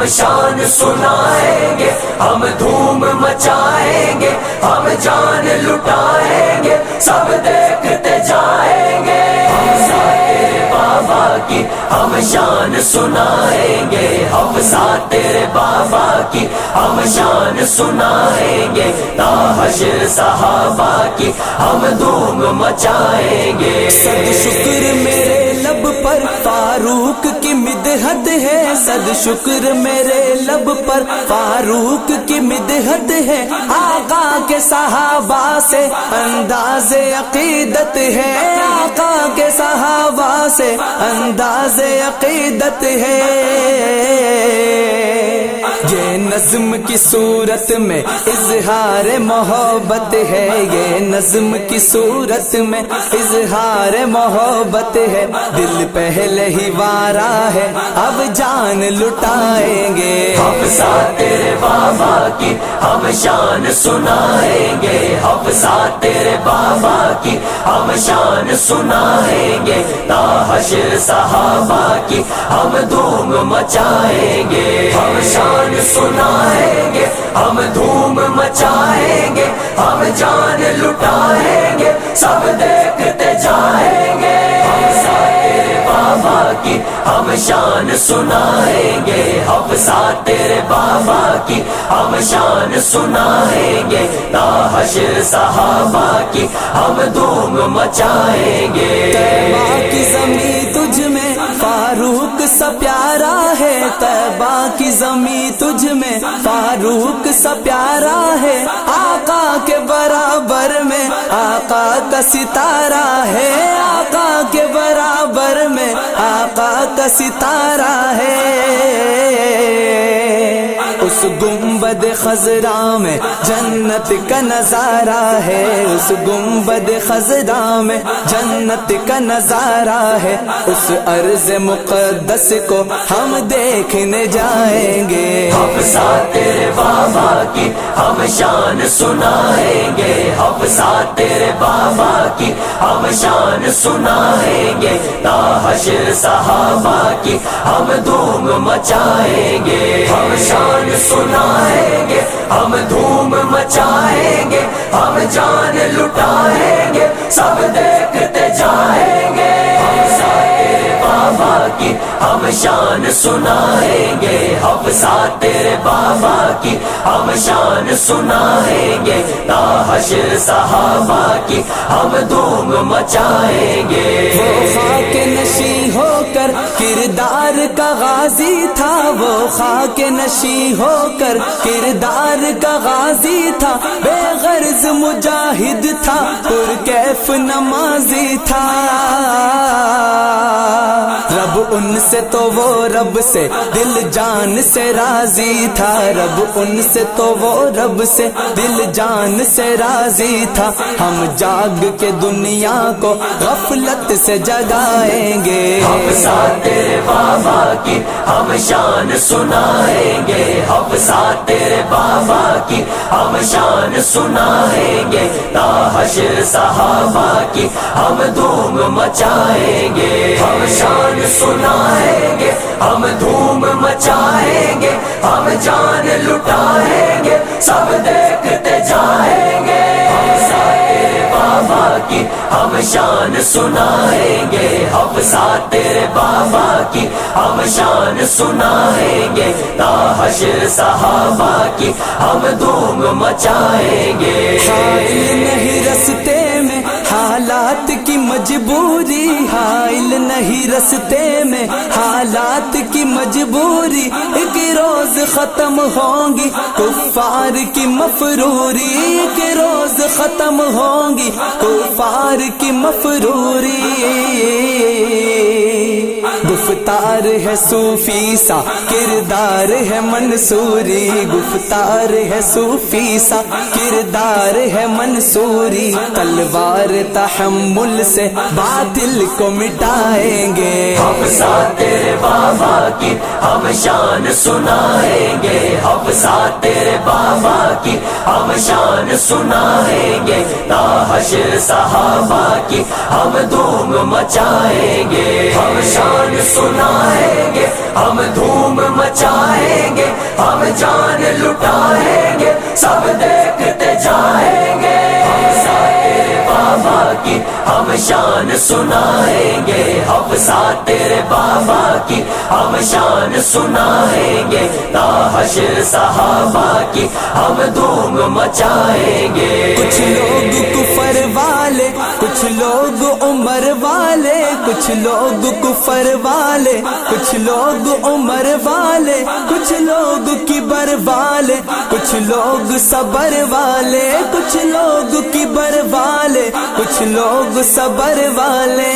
ہم شان سنائیں گے، ہم دھوم مچائیں گے، ہم جان لٹائیں گے، سب دیکھتے جائیں گے تیرے بابا کی، ہم شان سنائیں گے، حفصہ تیرے بابا کی ہم شان سنائیں گے، تا حشر صحابہ کی ہم دھوم مچائیں گے۔ صد شکر میرے لب پر فاروق کی مدحت ہے، صد شکر میرے لب پر فاروق کی مدحت ہے، آقا کے صحابہ سے انداز عقیدت ہے، آقا کے صحابہ سے انداز عقیدت ہے۔ یہ نظم کی صورت میں اظہار محبت ہے، یہ نظم کی صورت میں اظہار محبت ہے، دل پہلے ہی وارا ہے اب جان لٹائیں گے۔ حفصہ تیرے بابا کی ہم شان سنائیں گے، حفصہ تیرے بابا کی ہم شان سنائیں گے، تا حشر صحابہ کی ہم دھوم مچائیں گے۔ ہم شان سنائیں گے، ہم دھوم مچائیں گے، ہم جان لٹائیں گے، سب دیکھتے جائیں گے حفصہ تیرے بابا کی ہم شان سنائیں گے، حفصہ تیرے بابا کی ہم شان سنائیں گے، تا حشر صحابہ کی ہم دھوم مچائیں گے۔ طیبہ کی زمین تجھ میں فاروق سا پیارا ہے، طیبہ کی زمین تجھ میں فاروق سا پیارا ہے، آقا کے برابر میں آقا کا ستارہ ہے، آقا کے برابر میں آقا کا ستارہ ہے۔ اس گنبد خضرا میں جنت کا نظارہ ہے، اس گنبد خضرا میں جنت کا نظارہ ہے، اس ارض مقدس کو ہم دیکھنے جائیں گے۔ حفصہ تیرے بابا کی ہم شان سنائیں گے، حفصہ تیرے بابا کی ہم شان سنائیں گے، تا حشر صحابہ کی ہم دھوم مچائیں گے۔ ہم شان سنائیں گے، ہم دھوم مچائیں گے، ہم جان لٹائیں گے، سب دیکھتے جائیں گے حفصہ تیرے بابا کی ہم شان سنائیں گے، حفصہ تیرے بابا کی ہم شان سنائیں گے، تا حشر صحابہ کی ہم دھوم مچائیں گے۔ وہ خاک نشیں ہو کر کردار کا غازی تھا، وہ خاک نشیں ہو کر کردار کا غازی تھا، بے غرض مجاہد تھا، پرکیف نمازی تھا، رب ان سے تو وہ رب سے دل جان سے راضی تھا، رب ان سے تو وہ رب سے دل جان سے راضی تھا، ہم جاگ کے دنیا کو غفلت سے جگائیں گے۔ حفصہ تیرے بابا کی ہم شان سنائیں گے، حفصہ تیرے بابا کی ہم شان سنائیں گے، تا حشر صحابہ کی ہم دھوم مچائیں گے۔ ہم شان سنائیں گے، ہم دھوم مچائیں گے، ہم جان لٹائیں گے، سب دیکھتے جائیں گے حفصہ تیرے بابا کی ہم شان سنائیں گے، حفصہ تیرے بابا کی ہم شان سنائیں گے، تا حشر صحابہ کی ہم دھوم مچائیں گے۔ حائل نہیں رستے میں حالات کی مجبوری، حائل نہیں رستے میں حالات کی مجبوری، ایک روز ختم ہوں گی کفار کی مفروری، ایک روز ختم ہوں گی کفار کی مفروری۔ گفتار ہے صوفی سا کردار ہے منصوری، گفتار ہے صوفی سا کردار ہے منصوری، تلوار تحمل سے باطل کو مٹائیں گے۔ حفصہ تیرے بابا کی ہم شان سنائیں گے، حفصہ تیرے بابا کی ہم شان سنائیں گے، تا حشر صحابہ کی ہم دھوم مچائیں گے۔ ہم شان سنائیں گے، ہم دھوم مچائیں گے، ہم جان لٹائیں گے، سب دیکھتے جائیں گے، تیرے بابا کی ہم شان سنائیں گے، حفصہ تیرے بابا کی ہم شان سنائیں گے، تا حشر صحابہ کی ہم دھوم مچائیں گے۔ کچھ لوگ کفر والے، کچھ لوگ عمر والے، کچھ لوگ کفر والے، کچھ لوگ عمر والے، کچھ لوگ کبر والے، کچھ لوگ صبر والے، کچھ لوگ کبر والے، کچھ لوگ صبر والے،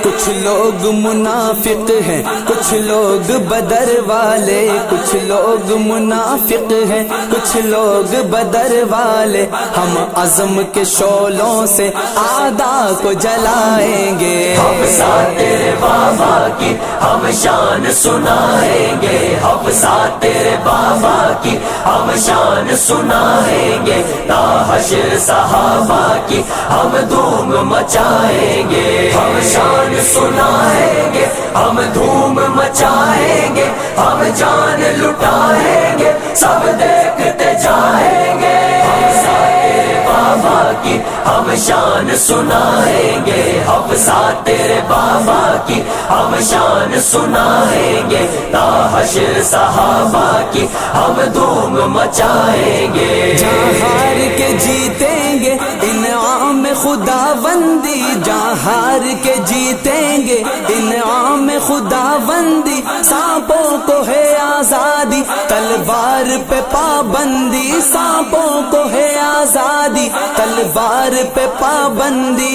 کچھ لوگ منافق ہیں، کچھ لوگ بدر والے، کچھ لوگ منافق ہیں، کچھ لوگ بدر والے، ہم عزم کے شعلوں سے اعداء کو جلائیں گے، حفصہ تیرے بابا کی ہم شان سنائیں گے، حفصہ تیرے بابا کی ہم شان سنائیں گے، تا حشر صحابہ کی ہم دھوم مچائیں گے، ہم شان سنائیں گے، ہم دھوم مچائیں گے، ہم جان لٹائیں گے، سب دیکھتے جائیں گے، حفصہ تیرے بابا کی ہم شان سنائیں گے، حفصہ تیرے بابا کی ہم شان سنائیں گے، تا حشر صحابہ کی ہم دھوم مچائیں گے، جہاں ہار کے جیتیں گے انعام خدا بندی، جہاں ہار کے جیتیں گے انعام خدا بندی، سانپوں کو ہے آزادی تلوار پہ پابندی، سانپوں کو ہے آزادی تلوار پہ پابندی،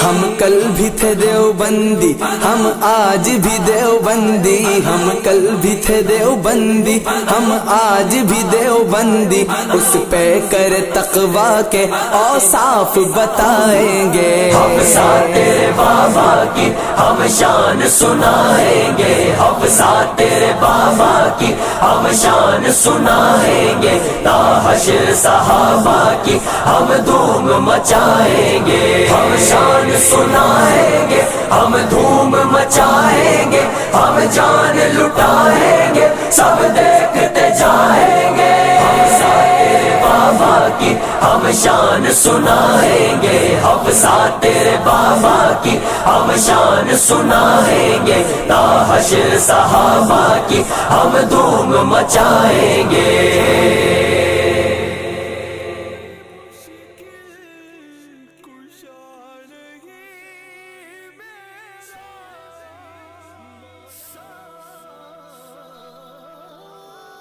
ہم کل بھی تھے دیوبندی، ہم آج بھی دیوبندی، ہم کل بھی تھے دیوبندی، ہم آج بھی دیوبندی، اس پہ کر تقویٰ کے اوصاف بتائیں گے، حفصہ تیرے بابا کی ہم شان سنائیں گے، حفصہ تیرے بابا کی ہم شان سنائیں گے، تا حشر صحابہ کی ہم دھوم مچائیں گے، ہم شان سنائیں گے، ہم دھوم مچائیں گے، ہم جان لٹائیں گے، سب دیکھتے جائیں گے، حفصہ تیرے بابا کی ہم شان سنائیں گے، حفصہ تیرے بابا کی ہم شان سنائیں گے، تا حشر صحابہ کی ہم دھوم مچائیں گے۔